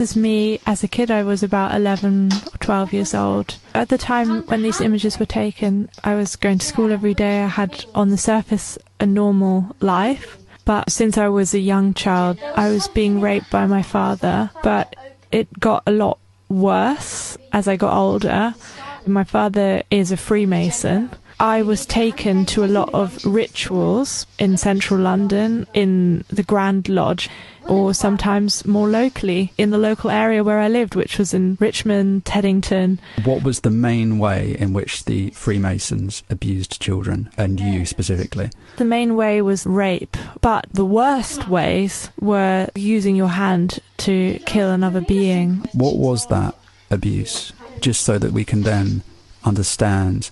As me, as a kid, I was about 11 or 12 years old. At the time when these images were taken, I was going to school every day. I had, on the surface, a normal life. But since I was a young child, I was being raped by my father. But it got a lot worse as I got older. My father is a Freemason. I was taken to a lot of rituals in central London, in the Grand Lodge, or sometimes more locally in the local area where I lived, which was in Richmond, Teddington. What was the main way in which the Freemasons abused children, and you specifically? The main way was rape, but the worst ways were using your hand to kill another being. What was that abuse? Just so that we can then understand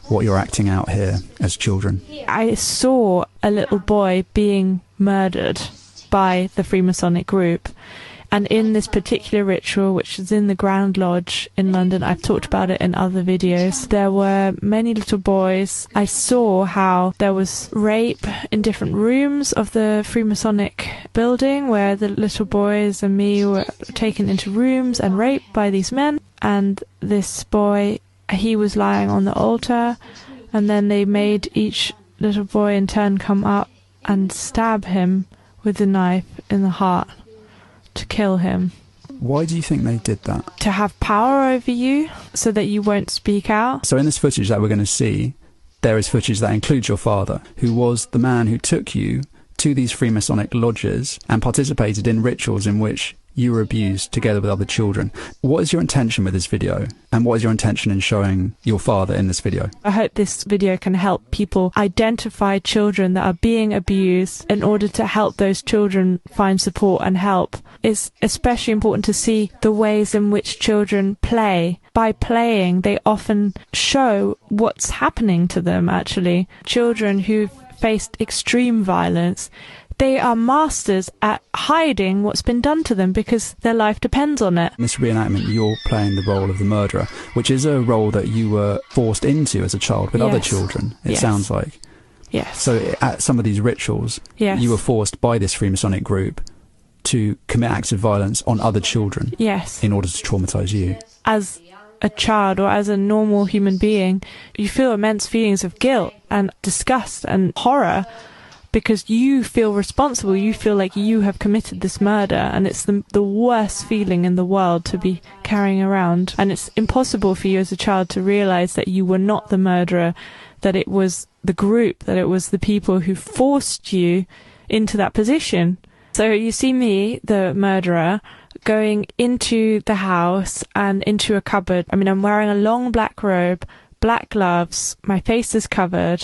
what you're acting out here as children. I saw a little boy being murdered by the Freemasonic group, and in this particular ritual, which is in the Grand Lodge in London, I've talked about it in other videos, there were many little boys. I saw how there was rape in different rooms of the Freemasonic building, where the little boys and me were taken into rooms and raped by these men, and this boy, he was lying on the altar, and then they made each little boy in turn come up and stab him with a knife in the heart to kill him. Why do you think they did that? To have power over you so that you won't speak out. So in this footage that we're going to see, there is footage that includes your father, who was the man who took you to these Freemasonic lodges and participated in rituals in which you were abused together with other children. What is your intention with this video? And what is your intention in showing your father in this video? I hope this video can help people identify children that are being abused in order to help those children find support and help. It's especially important to see the ways in which children play. By playing, they often show what's happening to them, actually. Children who've faced extreme violence, they are masters at hiding what's been done to them because their life depends on it. In this reenactment, you're playing the role of the murderer, which is a role that you were forced into as a child with other children, it sounds like. Yes. So at some of these rituals, you were forced by this Freemasonic group to commit acts of violence on other children in order to traumatise you. As a child or as a normal human being, you feel immense feelings of guilt and disgust and horror, because you feel responsible, you feel like you have committed this murder, and it's the worst feeling in the world to be carrying around. And it's impossible for you as a child to realise that you were not the murderer, that it was the group, that it was the people who forced you into that position. So you see me, the murderer, going into the house and into a cupboard. I mean, I'm wearing a long black robe, black gloves, my face is covered.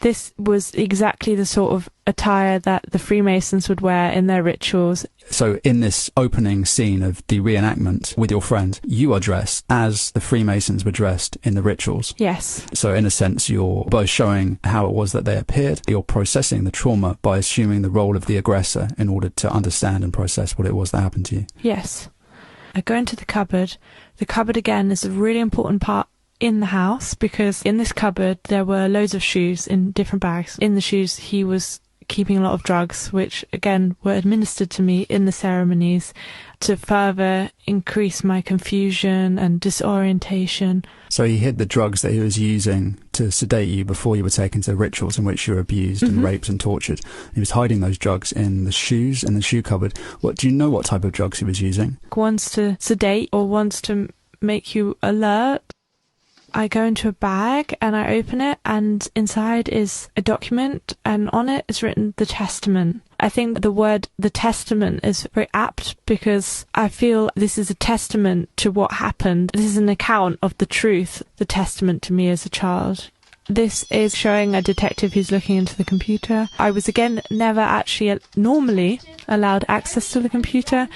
This was exactly the sort of attire that the Freemasons would wear in their rituals. So in this opening scene of the reenactment with your friend, you are dressed as the Freemasons were dressed in the rituals. Yes. So in a sense, you're both showing how it was that they appeared. You're processing the trauma by assuming the role of the aggressor in order to understand and process what it was that happened to you. Yes. I go into the cupboard. The cupboard, again, is a really important part in the house, because in this cupboard there were loads of shoes in different bags. In the shoes he was keeping a lot of drugs, which again were administered to me in the ceremonies to further increase my confusion and disorientation. So he hid the drugs that he was using to sedate you before you were taken to rituals in which you were abused and raped and tortured. He was hiding those drugs in the shoes, in the shoe cupboard. Do you know what type of drugs he was using? One's to sedate or one's to make you alert. I go into a bag and I open it, and inside is a document, and on it is written the testament. I think the word the testament is very apt, because I feel this is a testament to what happened. This is an account of the truth, the testament to me as a child. This is showing a detective who's looking into the computer. I was, again, never actually normally allowed access to the computer.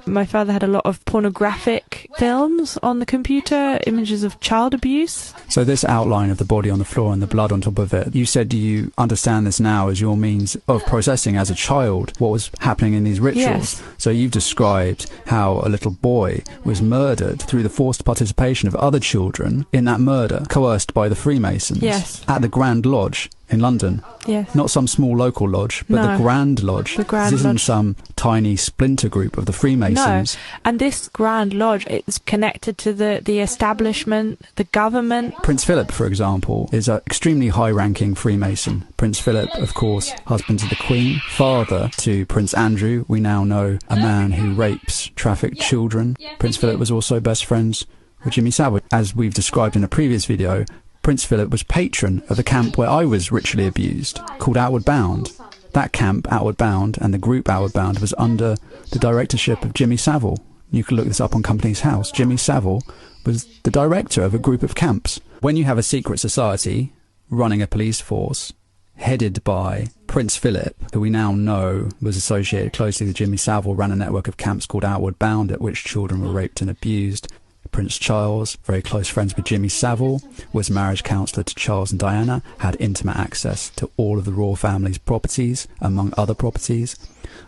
My father had a lot of pornographic films on the computer, images of child abuse. So this outline of the body on the floor and the blood on top of it, you said you understand this now as your means of processing as a child what was happening in these rituals. Yes. So you've described how a little boy was murdered through the forced participation of other children in that murder, coerced by the Freemasons. Yes. At the Grand Lodge in London. Yes. Not some small local lodge, but the Grand Lodge. The Grand This isn't Lodge. some tiny splinter group of the Freemasons. No, and this Grand Lodge is connected to the establishment, the government. Prince Philip, for example, is an extremely high-ranking Freemason. Prince Philip, of course, husband to the Queen, father to Prince Andrew, we now know a man who rapes trafficked children. Prince Philip was also best friends with Jimmy Savile. As we've described in a previous video, Prince Philip was patron of the camp where I was ritually abused, called Outward Bound. That camp, Outward Bound, and the group Outward Bound was under the directorship of Jimmy Savile. You can look this up on Companies House. Jimmy Savile was the director of a group of camps. When you have a secret society running a police force headed by Prince Philip, who we now know was associated closely with Jimmy Savile, ran a network of camps called Outward Bound at which children were raped and abused. Prince Charles, very close friends with Jimmy Savile, was marriage counsellor to Charles and Diana, had intimate access to all of the royal family's properties, among other properties.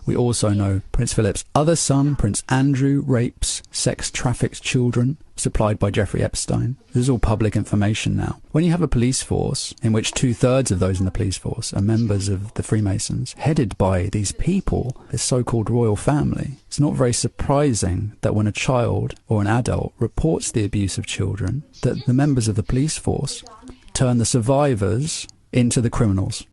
We also know Prince Philip's other son, Prince Andrew, rapes sex-trafficked children, supplied by Jeffrey Epstein. This is all public information now. When you have a police force in which 2/3 of those in the police force are members of the Freemasons, headed by these people, this so-called royal family, it's not very surprising that when a child or an adult reports the abuse of children, that the members of the police force turn the survivors into the criminals.